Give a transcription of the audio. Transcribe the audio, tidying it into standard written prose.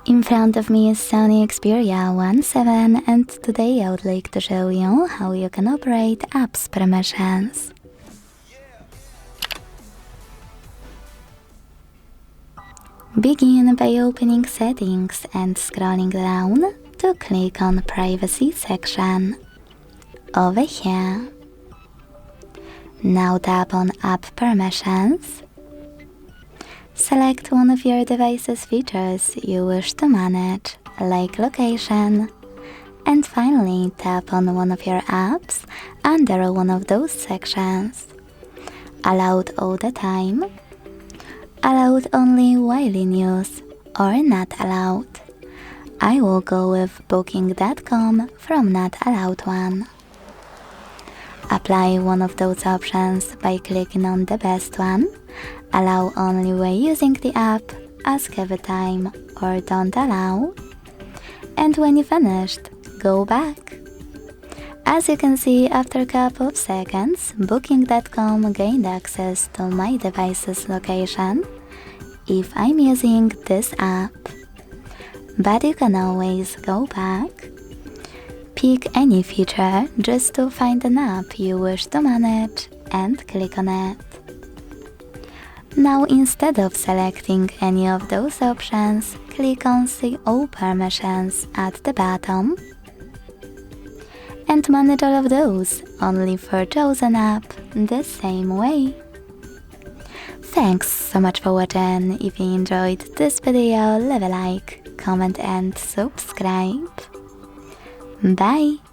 In front of me is SONY Xperia VII, and today I would like to show you how you can operate apps permissions. Begin by opening Settings and scrolling down to click on Privacy section. Over here. Now tap on App Permissions. Select one of your device's features you wish to manage, like location. And finally tap on one of your apps under one of those sections. Allowed all the time, allowed only while in use, or not allowed. I will go with Booking.com from not allowed one. Apply one of those options by clicking on the best one, allow only when using the app, ask every time, or don't allow. And when you finished, go back. As you can see, after a couple of seconds, Booking.com gained access to my device's location if I'm using this app. But you can always go back. Pick any feature just to find an app you wish to manage and click on it. Now instead of selecting any of those options, click on See All Permissions at the bottom and manage all of those only for chosen app the same way. Thanks so much for watching. If you enjoyed this video, leave a like, comment and subscribe. Bye!